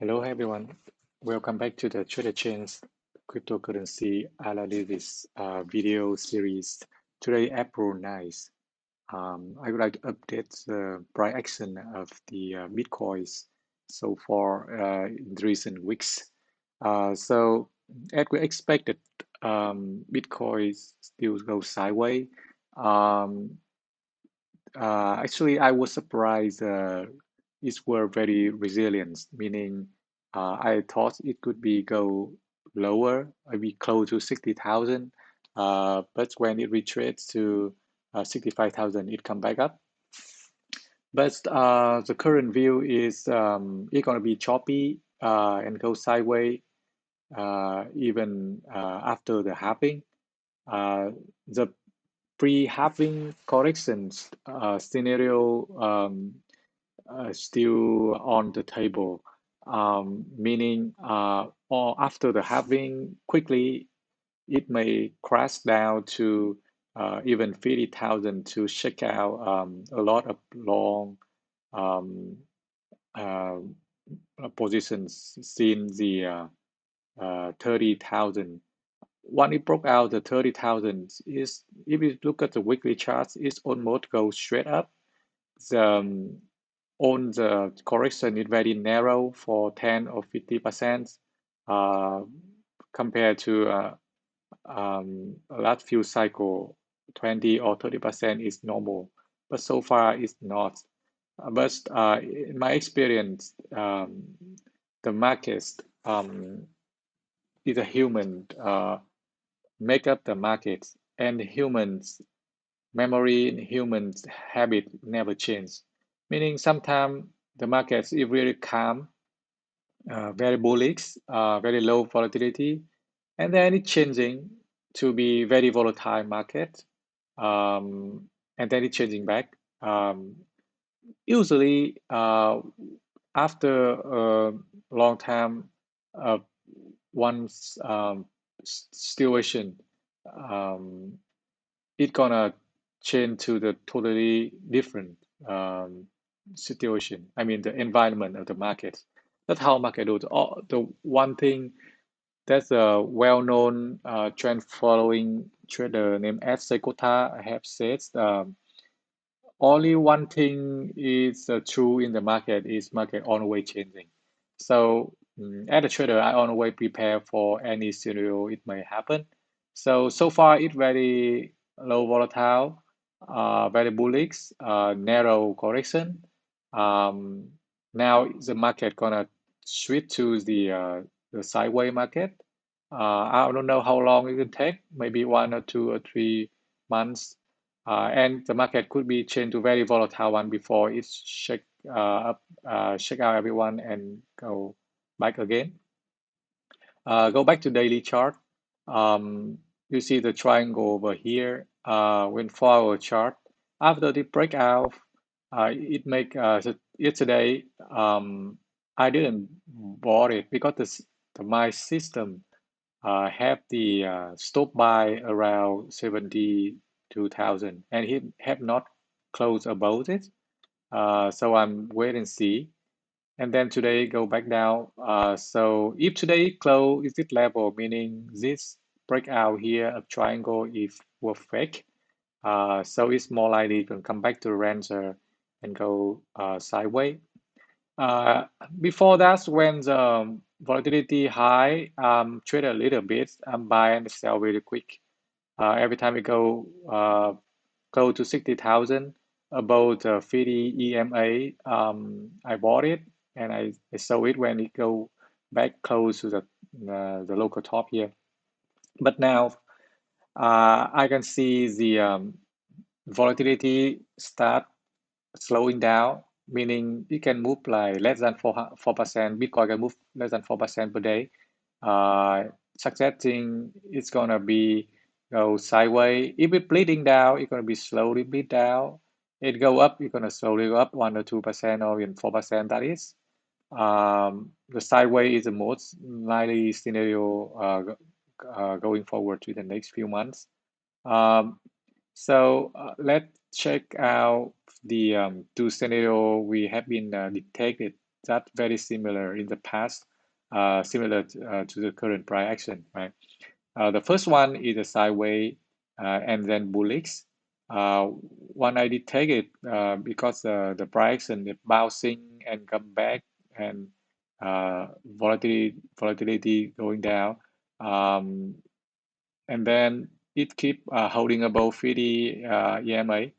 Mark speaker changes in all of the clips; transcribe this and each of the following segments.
Speaker 1: Hello everyone, welcome back to the Trader Chain's cryptocurrency analysis video series. Today, April 9th, I would like to update the price action of the Bitcoins so far in the recent weeks. As we expected, Bitcoin still goes sideways. Um, Actually, I was surprised it were very resilient, meaning I thought it could be go lower, maybe close to 60,000. But when it retraced to 65,000, it come back up. But the current view is it's gonna be choppy and go sideways even after the halving. Uh, the pre-halving corrections scenario still on the table, meaning or after the halving quickly it may crash down to even 50,000 to check out a lot of long um, uh, positions seen the 30,000. When it broke out the 30,000 is, if you look at the weekly charts, it's almost go straight up. The on the correction is very narrow for 10 or 50% uh, compared to last few cycle 20 or 30% is normal, but so far it's not. But in my experience, the markets is a human make up the markets, and humans memory and humans habit never change. Meaning sometimes the markets is really calm, very bullish, very low volatility, and then it's changing to be very volatile market, and then it's changing back. Usually, after a long time, uh, one's situation, um, it gonna change to the totally different situation. I mean, the environment of the market. That's how market do. The one thing that's a well-known trend following trader named Ed Sekota have said, only one thing is true in the market is market always changing. So as a trader, I always prepare for any scenario it may happen. So far it's very low volatile, very bullish, narrow correction. Um, Now the market gonna switch to the sideways market. I don't know how long it will take, maybe 1 or 2 or 3 months, and the market could be changed to very volatile one before it shake out everyone and go back again. Go back to daily chart. You see the triangle over here. When forward chart, after the breakout, it make yesterday. I didn't bought it because my system have the stop buy around 72,000 and he have not closed above it. So I'm wait and see. And then today go back down. So if today close is this level, meaning this breakout here of triangle if were fake, so it's more likely to come back to the range and go sideways. Uh, Before that, when the volatility high, trade a little bit, buy and sell really quick. Every time we go close to 60,000, about 50 EMA, I bought it and I sold it when it go back close to the local top here. But now I can see the volatility start slowing down, meaning it can move like less than 4%. Bitcoin can move less than 4% per day, uh, suggesting it's gonna be go sideways. If it bleeding down, it's gonna be slowly bleed down. It go up, it's gonna slowly go up 1 or 2% or even 4%. That is, the sideways is the most likely scenario going forward to the next few months. Um, let's check out the two scenario we have been detected that very similar in the past, similar to the current price action, right? The first one is a sideways and then bullish. One I did take it because the price and the bouncing and come back and volatility going down. Um, and then it keep holding above 50 EMA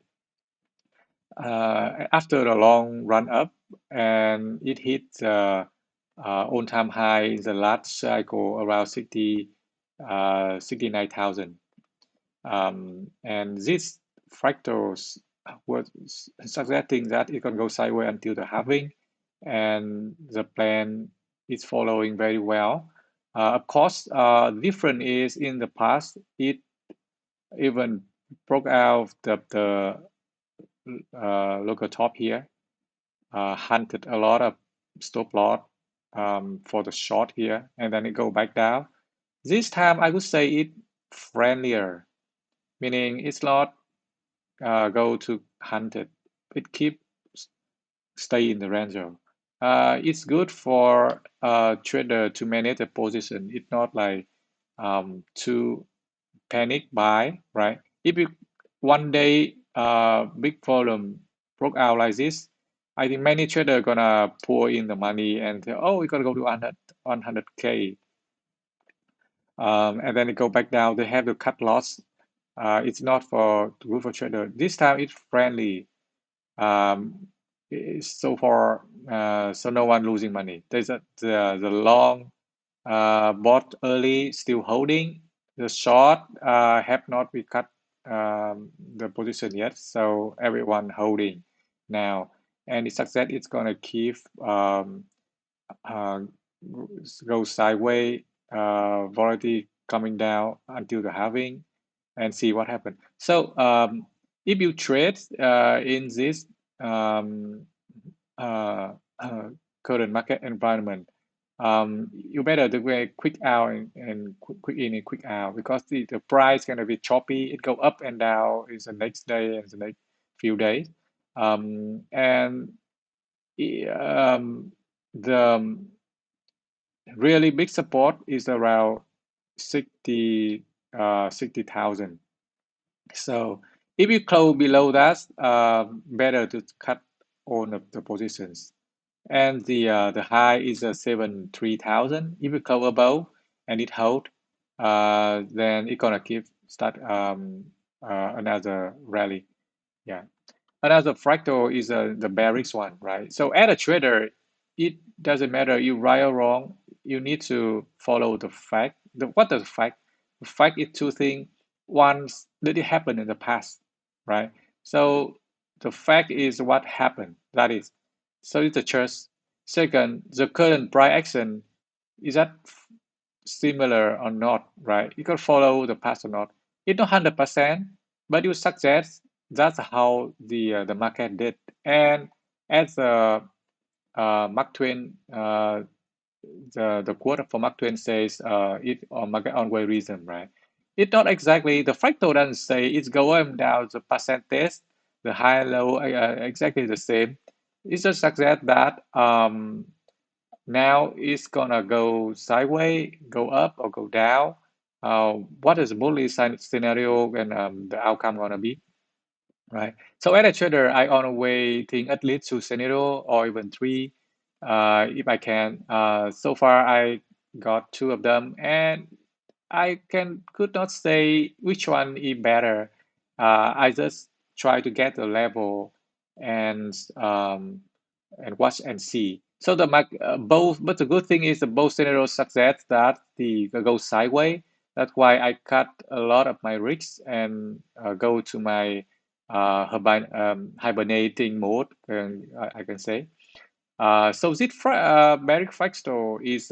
Speaker 1: after a long run up, and it hit all-time high in the last cycle around 69,000. And these fractals were suggesting that it can go sideways until the halving, and the plan is following very well. Of course, different is in the past, it even broke out the local top here, hunted a lot of stop loss for the short here, and then it go back down. This time, I would say it friendlier, meaning it's not go to hunted. It keep stay in the range. It's good for trader to manage the position. It's not like to panic buy, right? If you one day big volume broke out like this, I think many trader gonna pour in the money and say, oh, we're gonna go to 100K. And then it go back down. They have to cut loss. It's not for good for trader. This time it's friendly. Um, so far, so no one losing money. There's the long bought early, still holding. The short have not be cut the position yet, so everyone holding now. And it's success, it's gonna keep uh, go sideways, volatility coming down until the halving, and see what happens. So if you trade in this um, uh, uh, current market environment, you better do a quick out and quick in and quick out because the price gonna be choppy. It go up and down in the next day and the next few days. And the really big support is around 60 60,000. So if you close below that, better to cut all of the positions. And the high is 73,000. If you close above and it hold, then it gonna keep start another rally. Yeah. Another fractal is the bearish one, right? So as a trader, it doesn't matter you right or wrong. You need to follow the fact. What is the fact? The fact is two things. One, did it happen in the past, right? So the fact is what happened. That is. So it's the choice. Second, the current price action, is that similar or not, right? You can follow the past or not. It's not 100%, but you suggest that's how the market did. And as Mark Twain, the quote from Mark Twain says, it on market on way reason, right? It's not exactly, the fractal doesn't say it's going down the percentage, the high and low are exactly the same. It just suggests that now it's gonna go sideways, go up, or go down. What is the bullish scenario and the outcome gonna be, right? So as a trader, I always think at least two scenario or even three, if I can. So far, I got two of them, and I could not say which one is better. I just try to get the level and watch and see. So both, but the good thing is the both scenarios success that the go sideways. That's why I cut a lot of my risks and go to my hibernating mode. I can say. So this Barrick Fractal is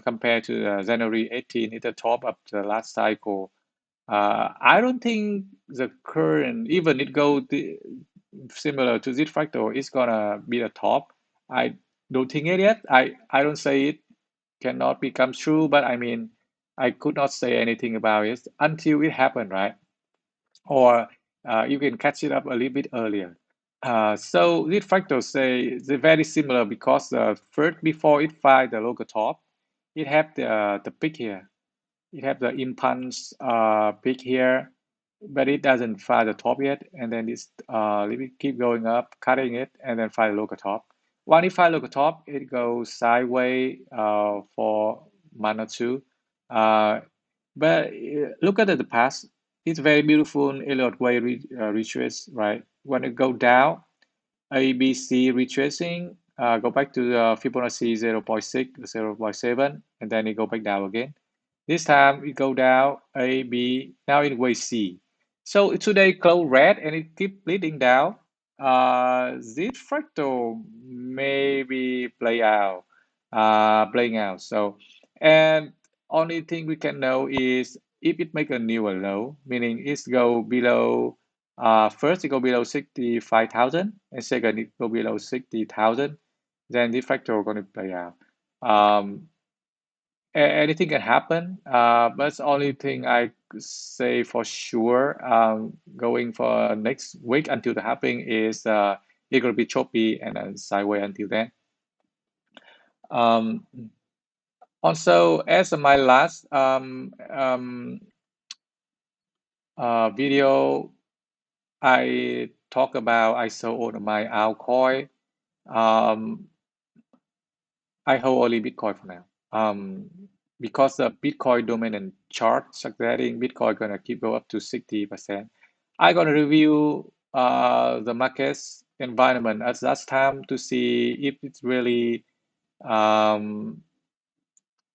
Speaker 1: compared to January 18 at the top of the last cycle. I don't think the current, even it go similar to this fractal, is gonna be the top. I don't think it yet. I don't say it cannot become true, but I mean, I could not say anything about it until it happened, right? Or you can catch it up a little bit earlier. So this fractal say they're very similar because first before it find the local top, it have the peak here. It have the impulse peak here, but it doesn't find the top yet, and then it's let me keep going up, cutting it, and then find the local top. When it find local top, it goes sideways for month or two. Uh, but look at the past. It's very beautiful in Elliott way retrace, right? When it go down, A, B, C retracing, go back to the Fibonacci 0.6, 0.7, and then it go back down again. This time it go down A, B, now it way C. So today close red and it keep bleeding down. This fractal maybe playing out. So, and only thing we can know is if it make a newer low, meaning it's go below first it go below 65,000 and second it go below 60,000, then the factor going to play out. Um, Anything can happen, but the only thing I could say for sure going for next week until the halving is it going to be choppy and then sideways until then. Um, Also, as my last video, I talk about I sold my altcoin. Um, I hold only Bitcoin for now. Because the Bitcoin dominant chart suggesting Bitcoin gonna keep go up to 60%. I gonna review the market's environment at that time to see if it's really um,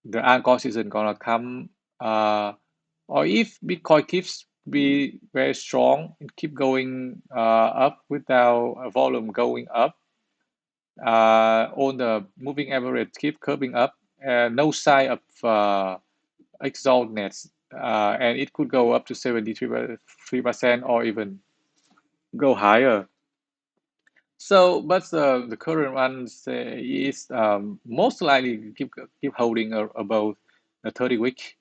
Speaker 1: the altcoin season gonna come, or if Bitcoin keeps be very strong and keep going up without a volume going up, on the moving average keep curving up, no sign of exaltness, and it could go up to 73% or even go higher. So, but the current one say is most likely keep holding above the 30-week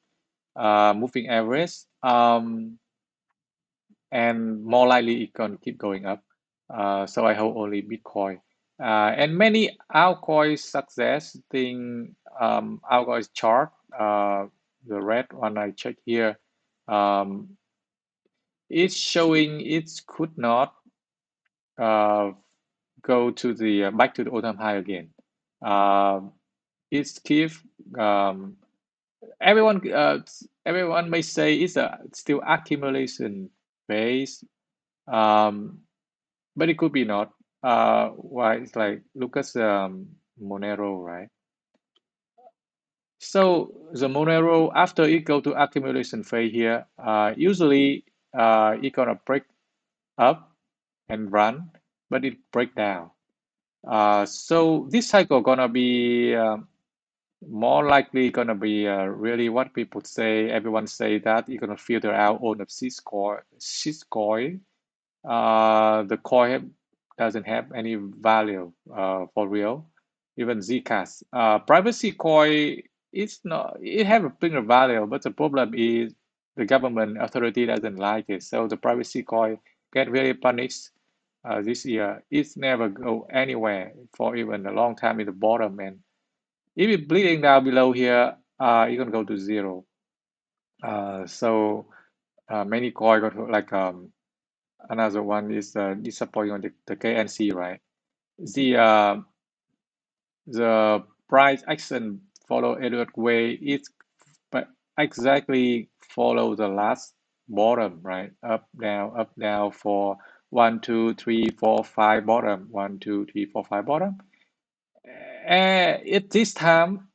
Speaker 1: moving average, and more likely it can keep going up. So I hold only Bitcoin. And many altcoins success thing, altcoins chart, the red one I check here, um, it's showing it could not uh, go to the back to the all-time high again. Um, it's keep um, everyone everyone may say it's a still accumulation phase, um, but it could be not. Why it's like Lucas Monero, right? So the Monero after it go to accumulation phase here, usually it gonna break up and run, but it break down. So this cycle gonna be more likely gonna be really what people say. Everyone say that you're gonna filter out all of shitcoin. The coin doesn't have any value for real. Even Zcash. Privacy coin it's not it have a bigger value, but the problem is the government authority doesn't like it. So the privacy coin get really punished this year. It's never go anywhere for even a long time in the bottom. And if it's bleeding down below here, you're gonna go to zero. So many coin got like another one is disappointing on the KNC, right? The uh, the price action follow Edward way is but exactly follow the last bottom, right? Up down for one, two, three, four, five bottom. One, two, three, four, five bottom. At this time,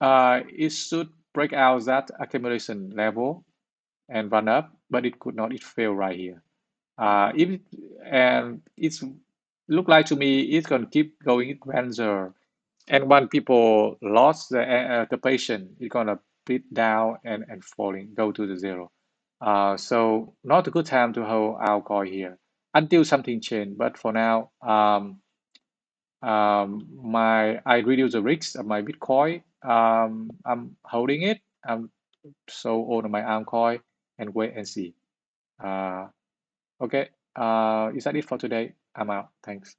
Speaker 1: it should break out that accumulation level and run up, but it could not. It failed right here. If it, and it's look like to me it's gonna keep going adventure. And when people lost the patient, it's gonna beat down and falling, go to the zero. So not a good time to hold our coin here until something change. But for now, my I reduce the risk of my Bitcoin. I'm holding it. I'm so own my altcoin and wait and see. Uh, okay. Is that it for today? I'm out. Thanks.